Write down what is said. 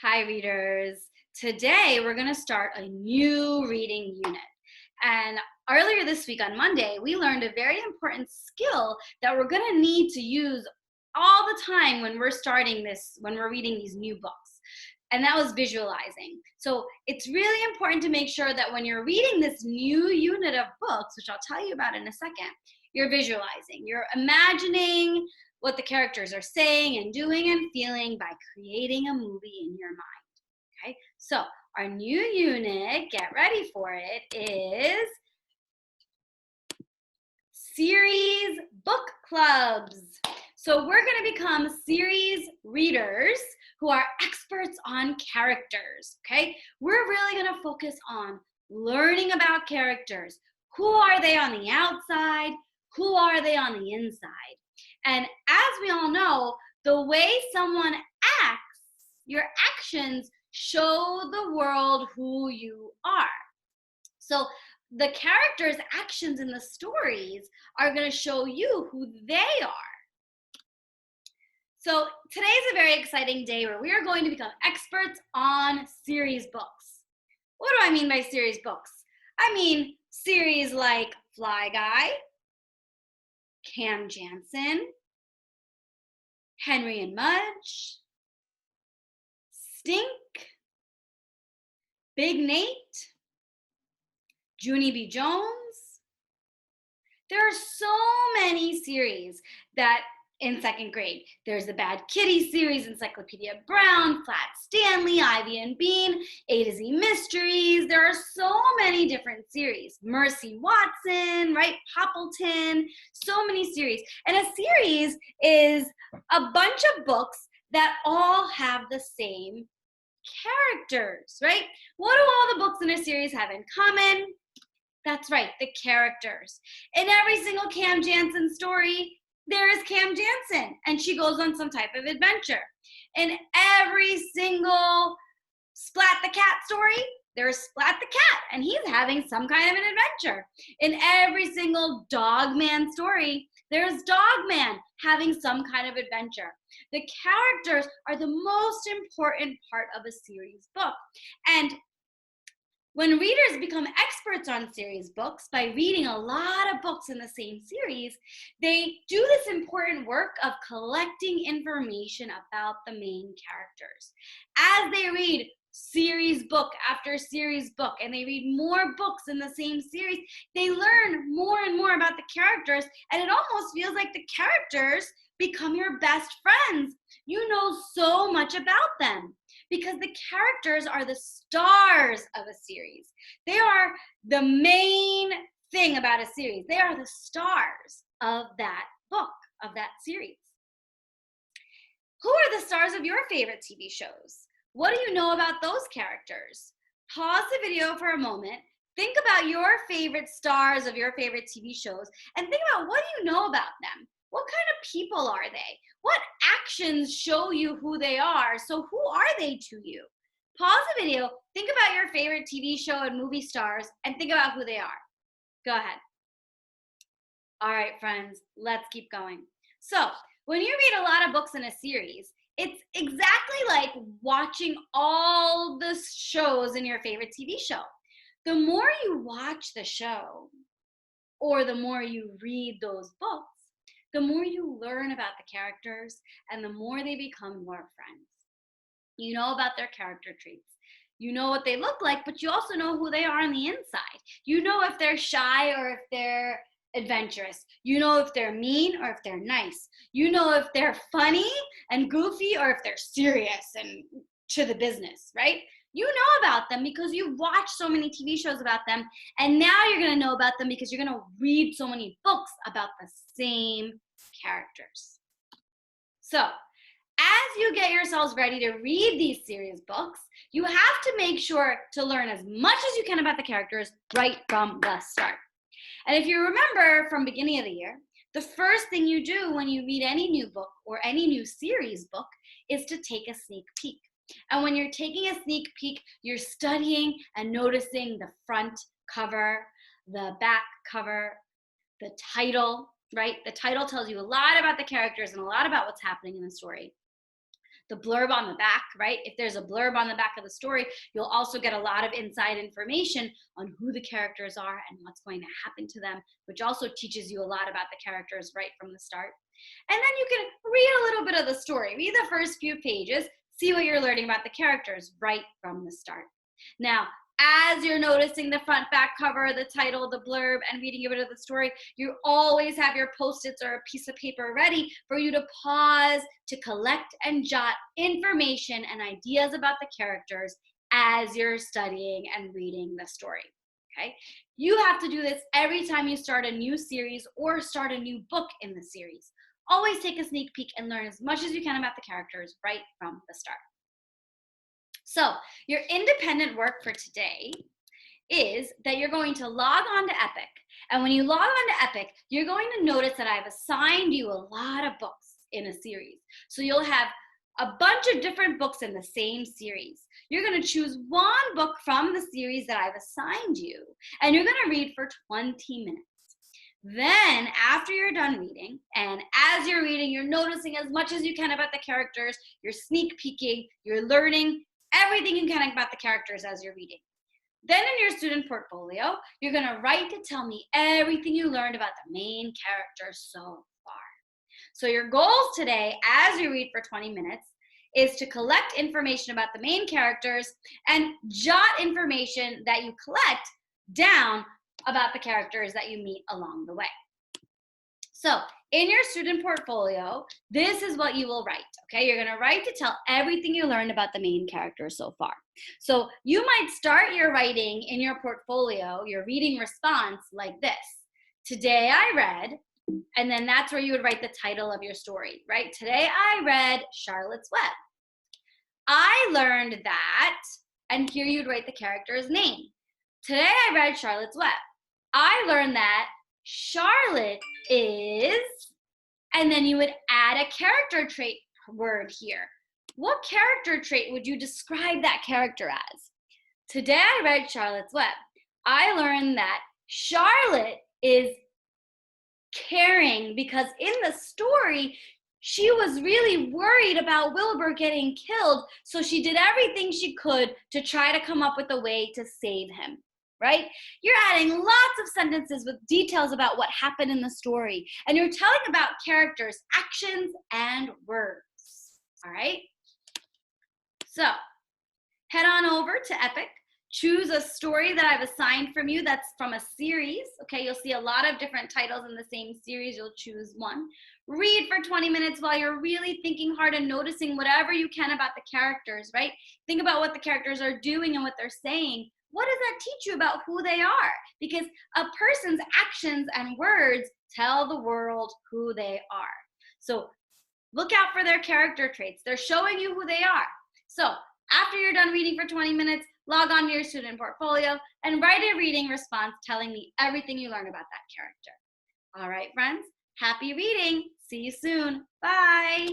Hi, readers. Today, we're going to start a new reading unit. And earlier this week on Monday, we learned a very important skill that we're going to need to use all the time when we're reading these new books. And that was visualizing. So it's really important to make sure that when you're reading this new unit of books, which I'll tell you about in a second, you're visualizing. You're imagining what the characters are saying and doing and feeling by creating a movie in your mind. Okay, so our new unit, get ready for it, is series book clubs. So we're going to become series readers who are experts on characters. Okay, we're really going to focus on learning about characters. Who are they on the outside? Who are they on the inside? And as we all know, the way someone acts, your actions show the world who you are. So the characters' actions in the stories are going to show you who they are. So today's a very exciting day where we are going to become experts on series books. What do I mean by series books? I mean series like Fly Guy, Cam Jansen, Henry and Mudge, Stink, Big Nate, Junie B. Jones. There are so many series that in second grade. There's the Bad Kitty series, Encyclopedia Brown, Flat Stanley, Ivy and Bean, A to Z Mysteries. There are so many different series. Mercy Watson, right? Poppleton, so many series. And a series is a bunch of books that all have the same characters, right? What do all the books in a series have in common? That's right, the characters. In every single Cam Jansen story, there is Cam Jansen, and she goes on some type of adventure. In every single Splat the Cat story, there's Splat the Cat, and he's having some kind of an adventure. In every single Dogman story, there's Dogman having some kind of adventure. The characters are the most important part of a series book. And when readers become experts on series books by reading a lot of books in the same series, they do this important work of collecting information about the main characters. As they read series book after series book, and they read more books in the same series, they learn more and more about the characters, and it almost feels like the characters become your best friends. You know so much about them because the characters are the stars of a series. They are the main thing about a series. They are the stars of that book, of that series. Who are the stars of your favorite TV shows? What do you know about those characters? Pause the video for a moment. Think about your favorite stars of your favorite TV shows and think about, what do you know about them? What kind of people are they? What actions show you who they are? So who are they to you? Pause the video, think about your favorite TV show and movie stars, and think about who they are. Go ahead. All right, friends, let's keep going. So when you read a lot of books in a series, it's exactly like watching all the shows in your favorite TV show. The more you watch the show, or the more you read those books, the more you learn about the characters and the more they become your friends. You know about their character traits. You know what they look like, but you also know who they are on the inside. You know if they're shy or if they're adventurous. You know if they're mean or if they're nice. You know if they're funny and goofy or if they're serious and to the business, right? You know about them because you've watched so many TV shows about them, and now you're going to know about them because you're going to read so many books about the same characters. So, as you get yourselves ready to read these series books, you have to make sure to learn as much as you can about the characters right from the start. And if you remember from beginning of the year, the first thing you do when you read any new book or any new series book is to take a sneak peek. And when you're taking a sneak peek, you're studying and noticing the front cover, the back cover, the title, right? The title tells you a lot about the characters and a lot about what's happening in the story. the blurb on the back, right? If there's a blurb on the back of the story, you'll also get a lot of inside information on who the characters are and what's going to happen to them, which also teaches you a lot about the characters right from the start. And then you can read a little bit of the story, read the first few pages, see what you're learning about the characters right from the start. Now, as you're noticing the front, back cover, the title, the blurb, and reading a bit of the story, you always have your Post-its or a piece of paper ready for you to pause, to collect and jot information and ideas about the characters as you're studying and reading the story, okay? You have to do this every time you start a new series or start a new book in the series. Always take a sneak peek and learn as much as you can about the characters right from the start. So your independent work for today is that you're going to log on to Epic. And when you log on to Epic, you're going to notice that I've assigned you a lot of books in a series. So you'll have a bunch of different books in the same series. You're going to choose one book from the series that I've assigned you, and you're going to read for 20 minutes. Then, after you're done reading, and as you're reading, you're noticing as much as you can about the characters, you're sneak peeking, you're learning everything you can about the characters as you're reading. Then in your student portfolio, you're going to write to tell me everything you learned about the main character so far. So your goals today, as you read for 20 minutes, is to collect information about the main characters and jot information that you collect down about the characters that you meet along the way. So in your student portfolio, this is what you will write, okay? You're gonna write to tell everything you learned about the main characters so far. So you might start your writing in your portfolio, your reading response like this. Today I read, and then that's where you would write the title of your story, right? Today I read Charlotte's Web. I learned that, and here you'd write the character's name. Today I read Charlotte's Web. I learned that Charlotte is, and then you would add a character trait word here. What character trait would you describe that character as? Today I read Charlotte's Web. I learned that Charlotte is caring because in the story, she was really worried about Wilbur getting killed, so she did everything she could to try to come up with a way to save him. Right? You're adding lots of sentences with details about what happened in the story, and you're telling about characters, actions, and words. All right? So head on over to Epic. Choose a story that I've assigned from you that's from a series. Okay, you'll see a lot of different titles in the same series. You'll choose one. Read for 20 minutes while you're really thinking hard and noticing whatever you can about the characters, right? Think about what the characters are doing and what they're saying. What does that teach you about who they are? Because a person's actions and words tell the world who they are. So look out for their character traits. They're showing you who they are. So after you're done reading for 20 minutes, log on to your student portfolio and write a reading response telling me everything you learned about that character. All right, friends, happy reading. See you soon. Bye.